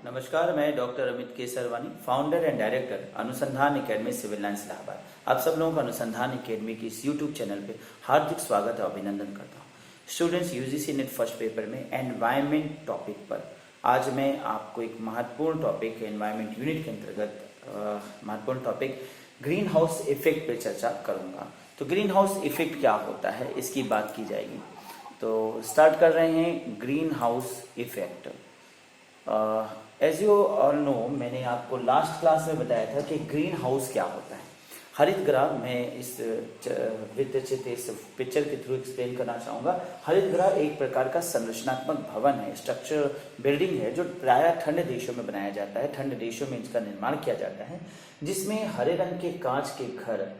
नमस्कार, मैं doctor Amit Kesarwani, founder and director अनुसंधान एकेडमी सिविल लाइंस इलाहाबाद। आप सब लोगों का अनुसंधान एकेडमी की इस यूट्यूब चैनल पे हार्दिक स्वागत और अभिनंदन करता हूँ। Students, UGC net first paper में एनवायरमेंट टॉपिक पर आज मैं आपको एक महत्वपूर्ण टॉपिक एनवायरमेंट यूनिट के अंतर्गत महत्वपूर्ण टॉपिक ग्रीन हाउस इफेक्ट पर चर्चा करूँगा। तो ग्रीन हाउस इफेक्ट क्या होता है, इसकी बात की जाएगी। तो स्टार्ट कर रहे हैं green house effect. As you all know, मैंने आपको लास्ट क्लास में बताया था कि ग्रीन हाउस क्या होता है। हरित गृह, मैं इस विस्तृत इस पिक्चर के थ्रू एक्सप्लेन करना चाहूँगा। हरित गृह एक प्रकार का संरचनात्मक भवन है, स्ट्रक्चर बिल्डिंग है, जो प्रायः ठंड देशों में बनाया जाता है। ठंड देशों में इसका निर्माण किया जाता है, जिसमें हरे रंग के कांच के घर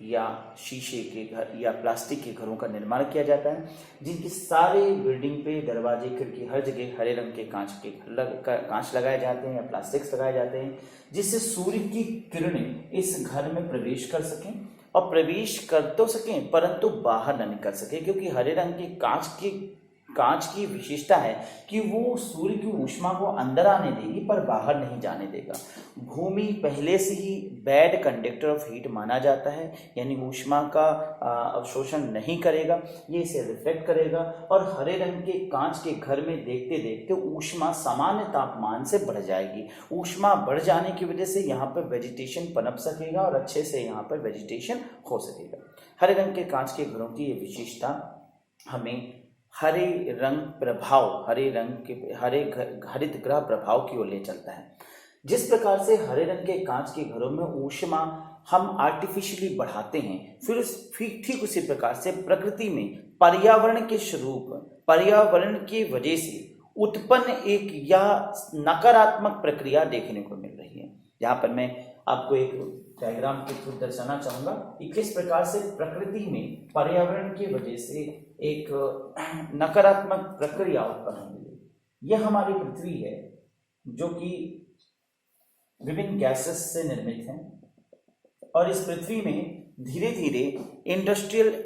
या शीशे के घर या प्लास्टिक के घरों का निर्माण किया जाता है, जिनकी सारे बिल्डिंग पे दरवाजे खिड़की हर जगह हरे रंग के कांच लगाए जाते हैं या प्लास्टिक्स लगाए जाते हैं, जिससे सूर्य की किरणें इस घर में प्रवेश कर सकें और प्रवेश कर तो सकें परंतु बाहर न निकल सके, क्योंकि हरे रंग के कांच की विशेषता है कि वो सूर्य की ऊष्मा को अंदर आने देगी पर बाहर नहीं जाने देगा। भूमि पहले से ही बैड कंडक्टर ऑफ हीट माना जाता है, यानी ऊष्मा का अवशोषण नहीं करेगा, ये इसे रिफ्लेक्ट करेगा। और हरे रंग के कांच के घर में देखते देखते ऊष्मा सामान्य तापमान से बढ़ जाएगी। ऊष्मा बढ़ जाने की वजह से यहाँ पर वेजिटेशन पनप सकेगा और अच्छे से यहाँ पर वेजिटेशन हो सकेगा। हरे रंग के कांच के घरों की ये विशेषता हमें हरे रंग प्रभाव, हरित गृह प्रभाव की ओर ले चलता है। जिस प्रकार से हरे रंग के कांच के घरों में ऊष्मा हम आर्टिफिशियली बढ़ाते हैं, फिर ठीक उसी प्रकार से प्रकृति में पर्यावरण के स्वरूप, पर्यावरण की वजह से उत्पन्न एक या नकारात्मक प्रक्रिया देखने को मिल रही है। यहाँ पर मैं आपको एक डायग्राम के थ्रू दर्शाना चाहूंगा कि किस प्रकार से प्रकृति में पर्यावरण की वजह से एक नकारात्मक प्रक्रिया उत्पन्न हुई है। यह हमारी पृथ्वी है, जो कि विभिन्न गैसेस से निर्मित है, और इस पृथ्वी में धीरे धीरे इंडस्ट्रियल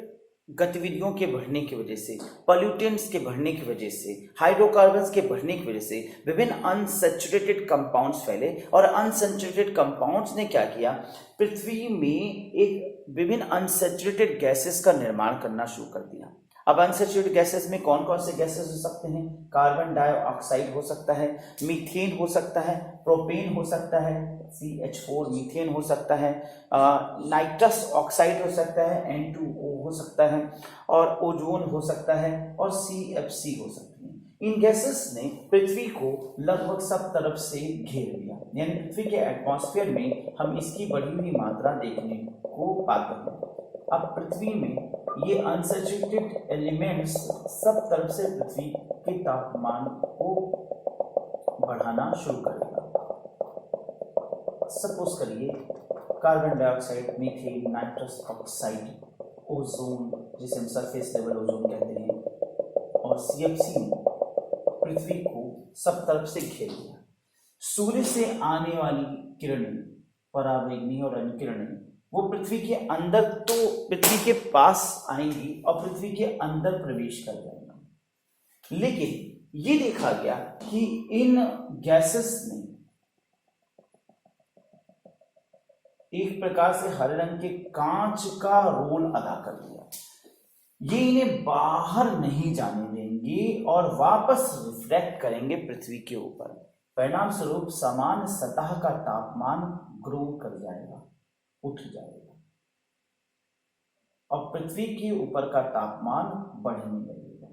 गतिविधियों के बढ़ने की वजह से, पॉल्यूटेंट्स के बढ़ने की वजह से, हाइड्रोकार्बन्स के बढ़ने की वजह से विभिन्न अनसैचुरेटेड कंपाउंड्स फैले, और अनसैचुरेटेड कंपाउंड्स ने क्या किया, पृथ्वी में एक विभिन्न अनसैचुरेटेड गैसेस का निर्माण करना शुरू कर दिया। अब अनसैचुरेटेड गैसेस में कौन कौन से गैसेस हो सकते हैं? कार्बन डाइऑक्साइड हो सकता है, मीथेन हो सकता है, प्रोपेन हो सकता है, CH4 मीथेन हो सकता है, नाइट्रस ऑक्साइड हो सकता है, N2O हो सकता है, और ओजोन हो सकता है, और CFC हो सकती है। इन गैसेस ने पृथ्वी को लगभग सब तरफ से घेर लिया, यानी पृथ्वी के एटमॉस्फेयर में हम इसकी बढ़ी हुई मात्रा देखने को पाते हैं। अब पृथ्वी में ये अनसैचुरेटेड एलिमेंट्स सब तरफ से पृथ्वी के तापमान को बढ़ाना शुरू करेगा। सपोज करिए carbon dioxide, methane, nitrous oxide, ozone, जिसे हम सरफेस लेवल ओजोन कहते हैं, और CFC ने पृथ्वी को सब तरफ से घेर लिया। सूर्य से आने वाली किरणें, पराबैंगनी और अन्य किरणें, वो पृथ्वी के अंदर, तो पृथ्वी के पास आएंगी और पृथ्वी के अंदर प्रवेश कर जाएंगी। लेकिन ये देखा गया कि इन गैसेस ने एक प्रकार से हरे रंग के कांच का रोल अदा कर दिया। ये इन्हें बाहर नहीं जाने देंगे और वापस रिफ्लेक्ट करेंगे पृथ्वी के ऊपर। परिणाम स्वरूप समान सतह का तापमान ग्रो कर जाएगा, उठ जाएगा, और पृथ्वी के ऊपर का तापमान बढ़ने लगेगा।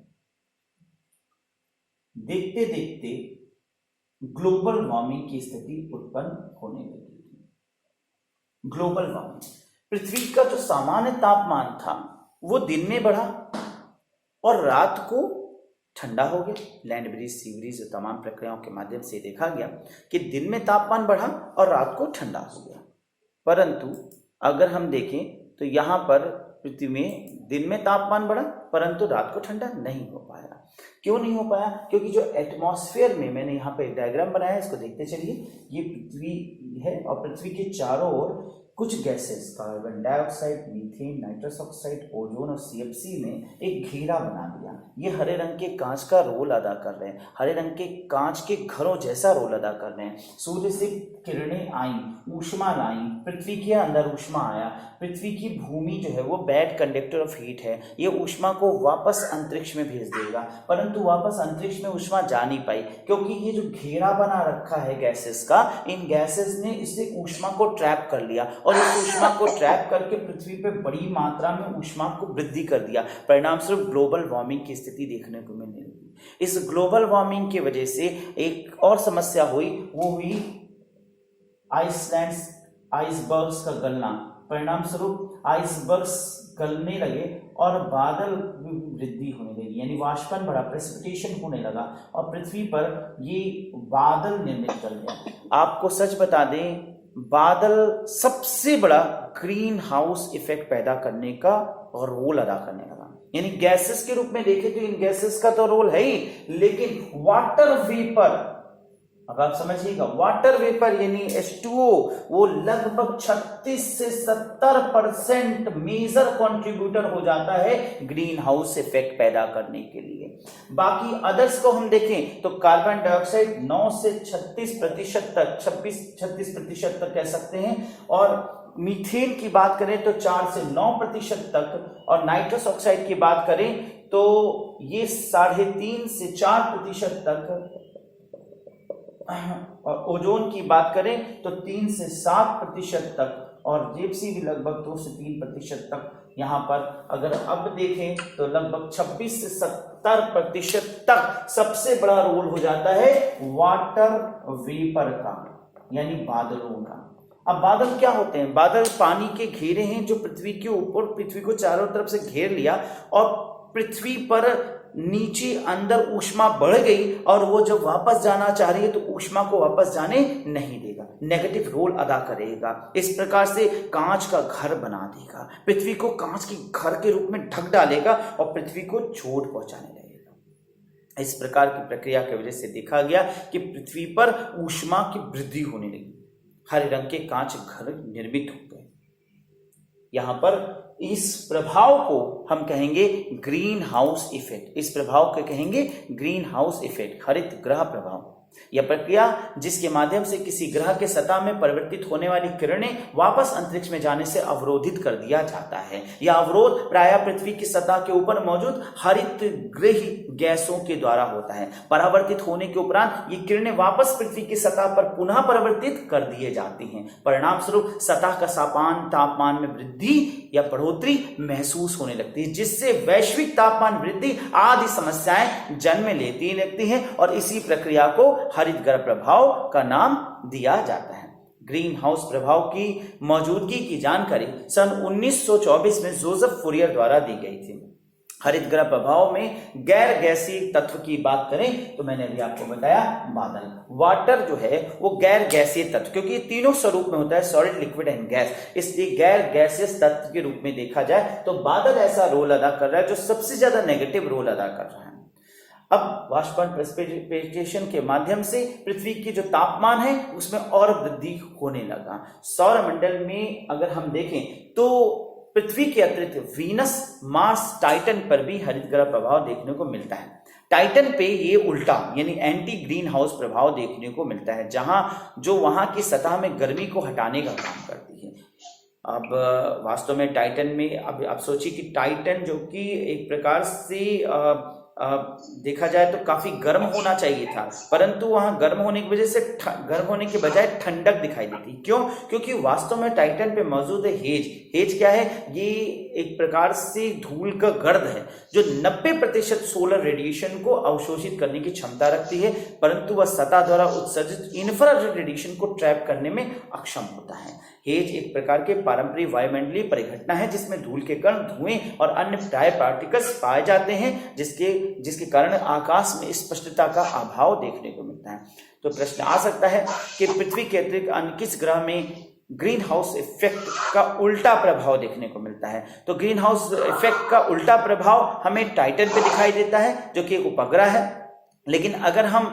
देखते देखते ग्लोबल वार्मिंग की स्थिति उत्पन्न होने लगेगी। ग्लोबल वार्मिंग, पृथ्वी का जो सामान्य तापमान था वो दिन में बढ़ा और रात को ठंडा हो गया। लैंड ब्रीज, सी ब्रीज, तमाम प्रक्रियाओं के माध्यम से देखा गया कि दिन में तापमान बढ़ा और रात को ठंडा हो गया। परंतु अगर हम देखें तो यहाँ पर पृथ्वी में दिन में तापमान बढ़ा परंतु रात को ठंडा नहीं हो पाया। क्यों नहीं हो पाया? क्योंकि जो एटमॉस्फेयर में, मैंने यहाँ पे एक डायग्राम बनाया है, इसको देखते चलिए। ये पृथ्वी है और पृथ्वी के चारों ओर कुछ gases carbon dioxide, methane, nitrous oxide, ozone और सीएफसी ने एक घेरा बना दिया। ये हरे रंग के कांच का रोल अदा कर रहे हैं, हरे रंग के कांच के घरों जैसा रोल अदा कर रहे हैं। सूर्य से किरणें आई, ऊष्मा लाई, पृथ्वी के अंदर ऊष्मा आया। पृथ्वी की भूमि जो है वो बैड कंडक्टर ऑफ हीट है, ये ऊष्मा को वापस अंतरिक्ष में भेज देगा, परंतु वापस अंतरिक्ष में ऊष्मा जा नहीं पाई क्योंकि ये जो घेरा बना रखा है गैसेस का, इन गैसेस ने इसे ऊष्मा को ट्रैप कर लिया और इस ऊष्मा को ट्रैप करके पृथ्वी पे बड़ी मात्रा में ऊष्मा को वृद्धि कर दिया। परिणाम स्वरूप ग्लोबल वार्मिंग की स्थिति देखने को मिलने लगी। इस ग्लोबल वार्मिंग की वजह से एक और समस्या हुई, वो हुई आइसलैंड्स आइसबर्ग्स का गलना। परिणाम स्वरूप आइसबर्ग्स गलने लगे और बादल वृद्धि होने लगी, यानी वाष्पन बढ़ा, प्रेसिपिटेशन होने लगा और पृथ्वी पर ये बादल निर्मित कर गया। आपको सच बता दें, बादल सबसे बड़ा ग्रीन हाउस इफेक्ट पैदा करने का रोल अदा करने लगा। यानी गैसेस के रूप में देखें तो इन गैसेस का तो रोल है ही, लेकिन वाटर वेपर, अब आप समझिएगा, वाटर वेपर यानी H2O वो लगभग 36 से 70% मेजर कंट्रीब्यूटर हो जाता है ग्रीन हाउस इफेक्ट पैदा करने के लिए। बाकी अदर्स को हम देखें तो कार्बन डाइऑक्साइड 9 से 36% तक, 26-36% तक कह सकते हैं, और मीथेन की बात करें तो 4 से 9% तक, और नाइट्रस ऑक्साइड की बात करें तो ये 3.5 से 4% तक, और ओजोन की बात करें तो 3 से 7% तक, और जीएफसी भी लगभग 2 से 3% तक। यहाँ पर अगर अब देखें तो लगभग 26 से 70% तक सबसे बड़ा रोल हो जाता है वाटर वेपर का, यानी बादलों का। अब बादल क्या होते हैं? बादल पानी के घेरे हैं जो पृथ्वी के ऊपर, पृथ्वी को चारों तरफ से घेर लिया और पृथ्वी पर नीचे अंदर ऊष्मा बढ़ गई और वो जब वापस जाना चाह रही है तो ऊष्मा को वापस जाने नहीं देगा, नेगेटिव रोल अदा करेगा। इस प्रकार से कांच का घर बना देगा, पृथ्वी को कांच के घर के रूप में ढक डालेगा और पृथ्वी को चोट पहुंचाने लगेगा। इस प्रकार की प्रक्रिया की वजह से देखा गया कि पृथ्वी पर ऊष्मा की वृद्धि होने लगी, हरे रंग के कांच घर निर्मित हो गए। यहां पर इस प्रभाव को हम कहेंगे ग्रीन हाउस इफेक्ट, इस प्रभाव को कहेंगे ग्रीन हाउस इफेक्ट, हरित ग्रह प्रभाव। यह प्रक्रिया जिसके माध्यम से किसी ग्रह के सतह में परिवर्तित होने वाली किरणें वापस अंतरिक्ष में जाने से अवरोधित कर दिया जाता है। यह अवरोध प्रायः पृथ्वी की सतह के ऊपर मौजूद हरित गृह गैसों के द्वारा होता है। परावर्तित होने के उपरांत ये किरणें वापस पृथ्वी की सतह पर पुनः परिवर्तित कर दिए जाती हैं। परिणाम स्वरूप सतह का तापमान में वृद्धि या बढ़ोतरी महसूस होने लगती है, जिससे वैश्विक तापमान वृद्धि आदि समस्याएं जन्म लेती लगती हैं और इसी प्रक्रिया को हरित ग्रह प्रभाव का नाम दिया जाता है। ग्रीन हाउस प्रभाव की मौजूदगी की जानकारी सन 1924 में जोसेफ फूरियर द्वारा दी गई थी। हरित ग्रह प्रभाव में गैर गैसीय तत्व की बात करें तो मैंने अभी आपको बताया बादल, वाटर जो है वो गैर गैसीय तत्व, क्योंकि ये तीनों स्वरूप में होता है, सॉलिड, लिक्विड एंड गैस, इसलिए गैर गैसीय तत्व के रूप में देखा जाए तो बादल ऐसा रोल अदा कर रहा है जो सबसे ज्यादा नेगेटिव रोल अदा कर रहा है। अब वाष्पन प्रेसिपिटेशन के माध्यम से पृथ्वी की जो तापमान है उसमें और वृद्धि होने लगा। सौरमंडल में अगर हम देखें तो पृथ्वी के अतिरिक्त वीनस, मार्स, टाइटन पर भी हरित ग्रह प्रभाव देखने को मिलता है। टाइटन पे ये उल्टा यानी एंटी ग्रीन हाउस प्रभाव देखने को मिलता है, जहां जो वहां की सतह में गर्मी को हटाने का काम करती है। अब वास्तव में टाइटन में अब आप सोचिए कि टाइटन जो कि एक प्रकार से देखा जाए तो काफी गर्म होना चाहिए था, परंतु वहां गर्म होने की वजह से गर्म होने के बजाय ठंडक दिखाई देती। क्यों? क्योंकि वास्तव में टाइटन पे मौजूद है हेज। हेज क्या है? ये एक प्रकार से धूल का गर्द है जो 90% सोलर रेडिएशन को अवशोषित करने की क्षमता रखती है, परंतु वह सतह द्वारा उत्सर्जित इंफ्रारेड रेडिएशन को ट्रैप करने में अक्षम होता है। हेज एक प्रकार के पारंपरिक वायुमंडलीय परिघटना है जिसमें धूल के कण, धुएं और अन्य ड्राई पार्टिकल्स पाए जाते हैं, जिसके कारण आकाश में स्पष्टता का अभाव देखने को मिलता है। तो प्रश्न आ सकता है कि पृथ्वी के अतिरिक्त अन्य किस ग्रह में ग्रीन हाउस इफेक्ट का उल्टा प्रभाव देखने को मिलता है? तो ग्रीन हाउस इफेक्ट का उल्टा प्रभाव हमें टाइटन पे दिखाई देता है जो कि एक उपग्रह है, लेकिन अगर हम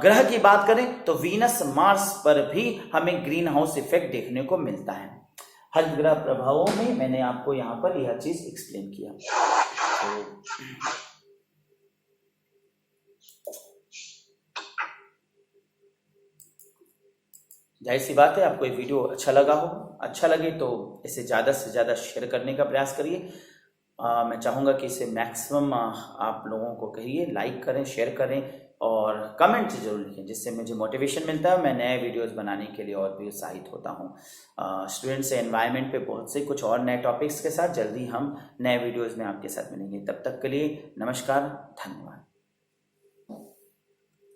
ग्रह की बात करें तो वीनस, मार्स पर भी हमें ग्रीन हाउस इफेक्ट देखने को मिलता है। हरितगृह प्रभावों में मैंने आपको यहाँ पर यह चीज एक्सप्लेन किया। तो जाहिर सी बात है आपको ये वीडियो अच्छा लगा हो, अच्छा लगे तो इसे ज़्यादा से ज़्यादा शेयर करने का प्रयास करिए। मैं चाहूँगा कि इसे मैक्सिमम आप लोगों को कहिए, लाइक करें, शेयर करें और कमेंट ज़रूर लिखें, जिससे मुझे मोटिवेशन मिलता है, मैं नए वीडियोस बनाने के लिए और भी उत्साहित होता हूँ। स्टूडेंट्स से एनवायरनमेंट पे बहुत से कुछ और नए टॉपिक्स के साथ जल्दी हम नए वीडियोज़ में आपके साथ मिलेंगे। तब तक के लिए नमस्कार, धन्यवाद।